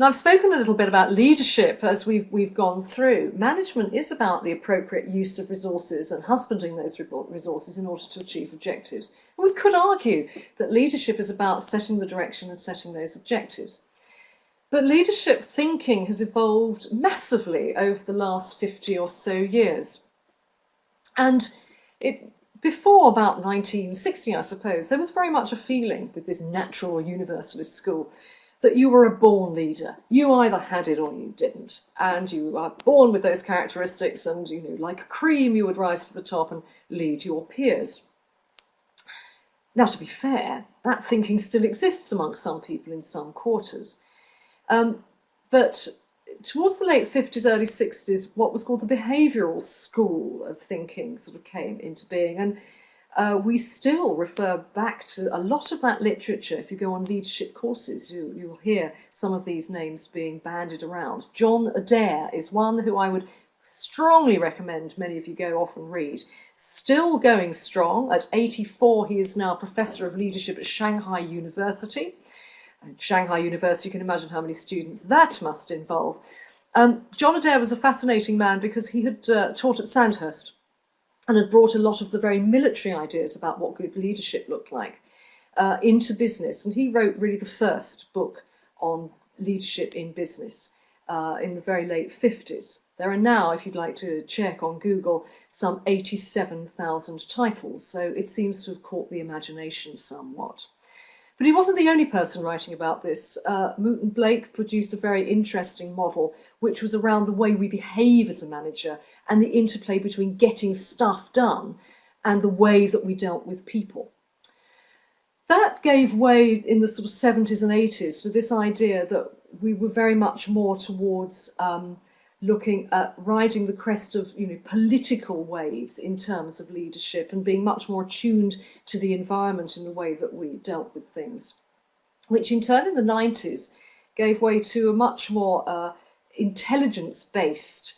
Now, I've spoken a little bit about leadership as we've gone through. Management is about the appropriate use of resources and husbanding those resources in order to achieve objectives. And we could argue that leadership is about setting the direction and setting those objectives. But leadership thinking has evolved massively over the last 50 or so years. And before about 1960, I suppose, there was very much a feeling with this natural or universalist school that you were a born leader. You either had it or you didn't. And you are born with those characteristics and, you know, like a cream, you would rise to the top and lead your peers. Now, to be fair, that thinking still exists amongst some people in some quarters. But towards the late 50s, early 60s, what was called the behavioural school of thinking sort of came into being. And we still refer back to a lot of that literature. If you go on leadership courses, you'll hear some of these names being bandied around. John Adair is one who I would strongly recommend many of you go off and read. Still going strong. At 84, he is now Professor of Leadership at Shanghai University. And Shanghai University, you can imagine how many students that must involve. John Adair was a fascinating man because he had taught at Sandhurst and had brought a lot of the very military ideas about what good leadership looked like into business. And he wrote really the first book on leadership in business in the very late 50s. There are now, if you'd like to check on Google, some 87,000 titles. So it seems to have caught the imagination somewhat. But he wasn't the only person writing about this. Moot & Blake produced a very interesting model, which was around the way we behave as a manager and the interplay between getting stuff done and the way that we dealt with people. That gave way in the sort of 70s and 80s to this idea that we were very much more towards looking at riding the crest of, you know, political waves in terms of leadership and being much more attuned to the environment in the way that we dealt with things, which in turn in the 90s gave way to a much more intelligence-based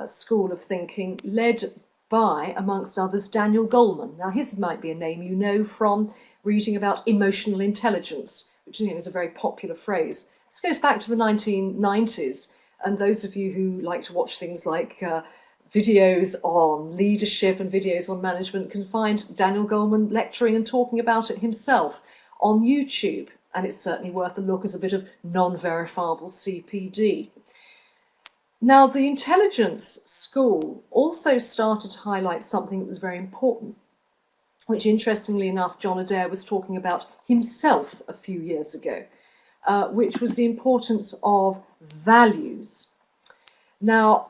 school of thinking led by, amongst others, Daniel Goleman. Now, his might be a name you know from reading about emotional intelligence, which is a very popular phrase. This goes back to the 1990s. And those of you who like to watch things like videos on leadership and videos on management can find Daniel Goleman lecturing and talking about it himself on YouTube. And it's certainly worth a look as a bit of non-verifiable CPD. Now, the intelligence school also started to highlight something that was very important, which interestingly enough, John Adair was talking about himself a few years ago. Which was the importance of values. Now,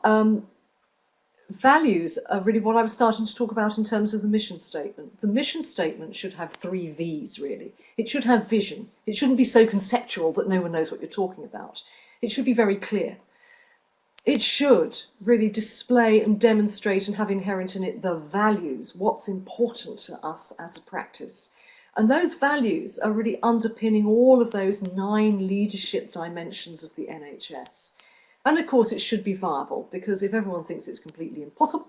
values are really what I was starting to talk about in terms of the mission statement. The mission statement should have 3 V's, really. It should have vision. It shouldn't be so conceptual that no one knows what you're talking about. It should be very clear. It should really display and demonstrate and have inherent in it the values, what's important to us as a practice. And those values are really underpinning all of those 9 leadership dimensions of the NHS. And of course, it should be viable, because if everyone thinks it's completely impossible,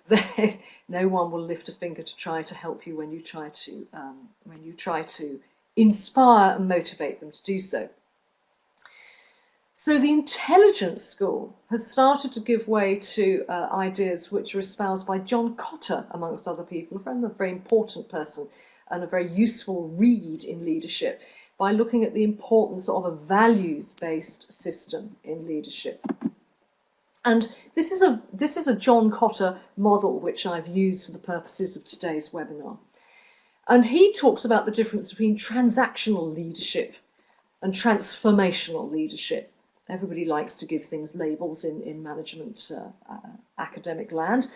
then no one will lift a finger to try to help you when you try to inspire and motivate them to do so. So the intelligence school has started to give way to ideas which are espoused by John Cotter, amongst other people, a very important person, and a very useful read in leadership, by looking at the importance of a values-based system in leadership. And this is a John Cotter model which I've used for the purposes of today's webinar. And he talks about the difference between transactional leadership and transformational leadership. Everybody likes to give things labels in management academic land.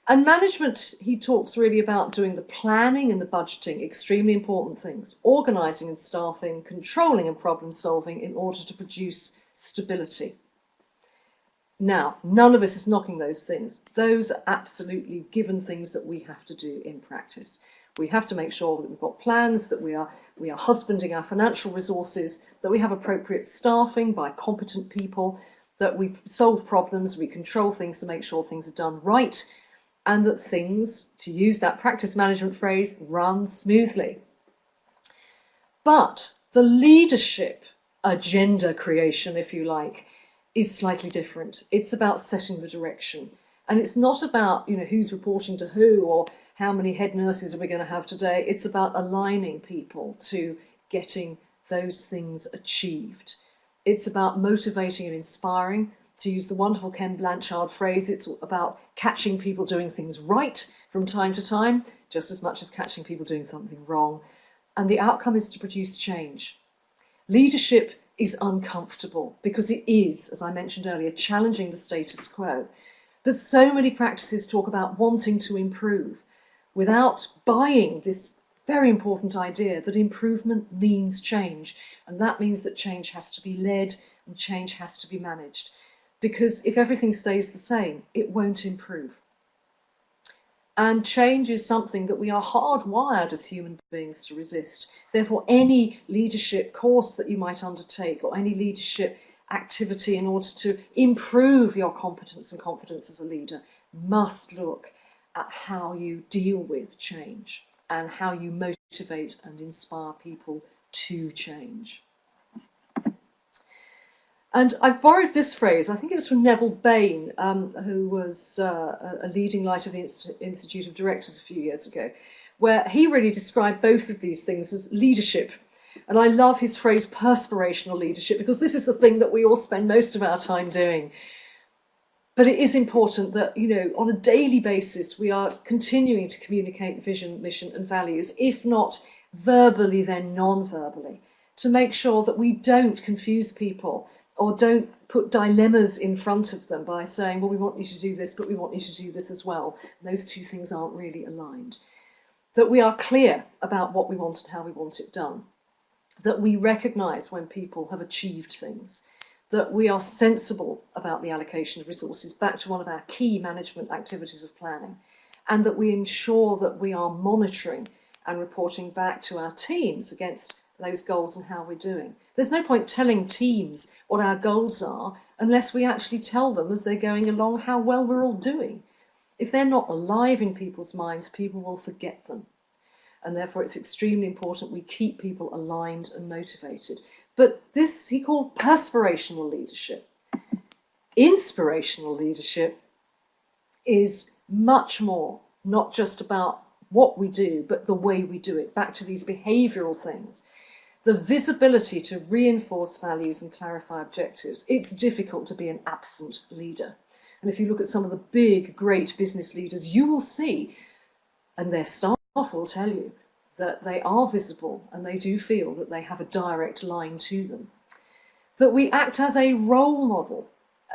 And management, he talks really about doing the planning and the budgeting, extremely important things, organising and staffing, controlling and problem solving in order to produce stability. Now, none of us is knocking those things. Those are absolutely given things that we have to do in practice. We have to make sure that we've got plans, that we are husbanding our financial resources, that we have appropriate staffing by competent people, that we solve problems, we control things to make sure things are done right, and that things, to use that practice management phrase, run smoothly. But the leadership agenda creation, if you like, is slightly different. It's about setting the direction. And it's not about, who's reporting to who or how many head nurses are we going to have today. It's about aligning people to getting those things achieved. It's about motivating and inspiring. To use the wonderful Ken Blanchard phrase, it's about catching people doing things right from time to time, just as much as catching people doing something wrong. And the outcome is to produce change. Leadership is uncomfortable because it is, as I mentioned earlier, challenging the status quo. But so many practices talk about wanting to improve without buying this very important idea that improvement means change. And that means that change has to be led and change has to be managed. Because if everything stays the same, it won't improve. And change is something that we are hardwired as human beings to resist. Therefore, any leadership course that you might undertake or any leadership activity in order to improve your competence and confidence as a leader must look at how you deal with change and how you motivate and inspire people to change. And I've borrowed this phrase, I think it was from Neville Bain, who was a leading light of the Institute of Directors a few years ago, where he really described both of these things as leadership. And I love his phrase perspirational leadership, because this is the thing that we all spend most of our time doing. But it is important that, on a daily basis, we are continuing to communicate vision, mission and values, if not verbally, then non-verbally, to make sure that we don't confuse people or don't put dilemmas in front of them by saying, well, we want you to do this, but we want you to do this as well. And those two things aren't really aligned. That we are clear about what we want and how we want it done. That we recognise when people have achieved things. That we are sensible about the allocation of resources, back to one of our key management activities of planning. And that we ensure that we are monitoring and reporting back to our teams against those goals and how we're doing. There's no point telling teams what our goals are unless we actually tell them as they're going along how well we're all doing. If they're not alive in people's minds, people will forget them. And therefore it's extremely important we keep people aligned and motivated. But this he called perspirational leadership. Inspirational leadership is much more, not just about what we do, but the way we do it. Back to these behavioural things. The visibility to reinforce values and clarify objectives. It's difficult to be an absent leader. And if you look at some of the big, great business leaders, you will see, and their staff will tell you, that they are visible and they do feel that they have a direct line to them. That we act as a role model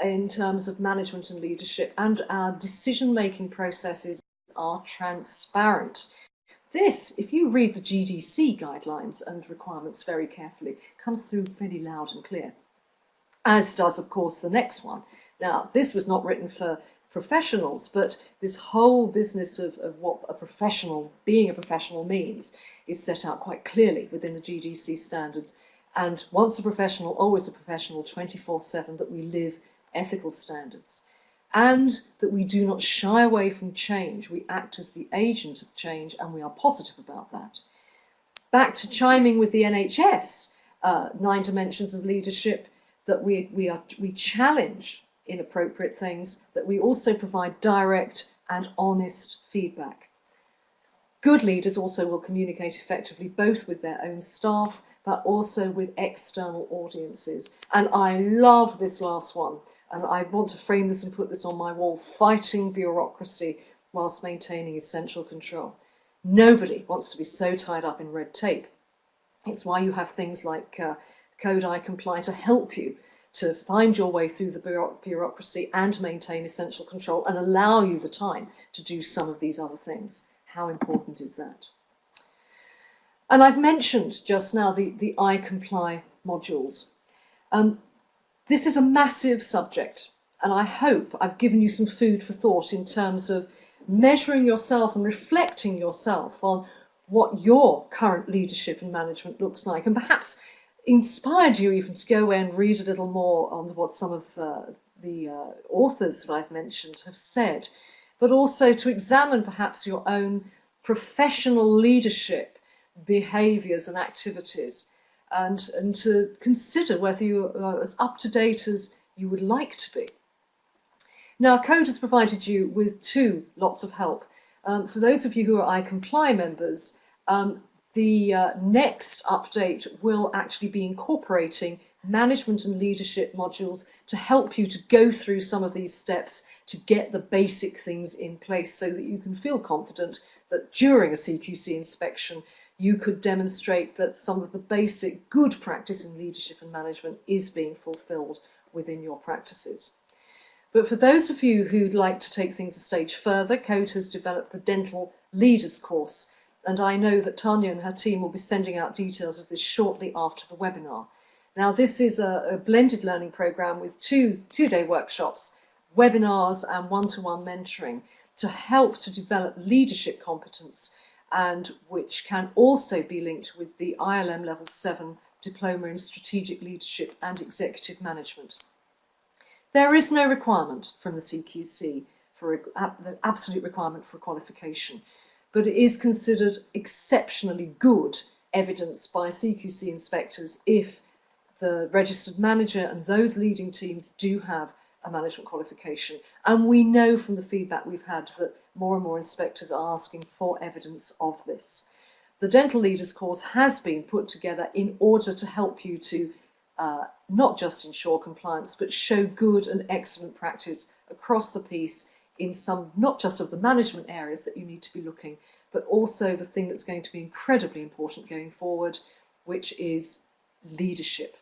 in terms of management and leadership, and our decision-making processes are transparent. This, if you read the GDC guidelines and requirements very carefully, comes through pretty loud and clear, as does, of course, the next one. Now, this was not written for professionals, but this whole business of what being a professional means is set out quite clearly within the GDC standards. And once a professional, always a professional, 24/7, that we live ethical standards. And that we do not shy away from change. We act as the agent of change, and we are positive about that. Back to chiming with the NHS, 9 dimensions of leadership, that we challenge inappropriate things, that we also provide direct and honest feedback. Good leaders also will communicate effectively both with their own staff, but also with external audiences. And I love this last one. And I want to frame this and put this on my wall: fighting bureaucracy whilst maintaining essential control. Nobody wants to be so tied up in red tape. It's why you have things like Code I Comply to help you to find your way through the bureaucracy and maintain essential control and allow you the time to do some of these other things. How important is that? And I've mentioned just now the I Comply modules. This is a massive subject, and I hope I've given you some food for thought in terms of measuring yourself and reflecting yourself on what your current leadership and management looks like, and perhaps inspired you even to go away and read a little more on what some of the authors that I've mentioned have said, but also to examine perhaps your own professional leadership behaviours and activities, and to consider whether you are as up to date as you would like to be. Now, Code has provided you with two lots of help. For those of you who are iComply members, the next update will actually be incorporating management and leadership modules to help you to go through some of these steps to get the basic things in place so that you can feel confident that during a CQC inspection you could demonstrate that some of the basic good practice in leadership and management is being fulfilled within your practices. But for those of you who'd like to take things a stage further, Code has developed the Dental Leaders course, and I know that Tanya and her team will be sending out details of this shortly after the webinar. Now, this is a blended learning program with two-day workshops, webinars and one-to-one mentoring to help to develop leadership competence, and which can also be linked with the ILM Level 7 Diploma in Strategic Leadership and Executive Management. There is no requirement from the CQC for the absolute requirement for a qualification, but it is considered exceptionally good evidence by CQC inspectors if the registered manager and those leading teams do have a management qualification. And we know from the feedback we've had that more and more inspectors are asking for evidence of this. The Dental Leaders course has been put together in order to help you to not just ensure compliance, but show good and excellent practice across the piece in some, not just of the management areas that you need to be looking, but also the thing that's going to be incredibly important going forward, which is leadership.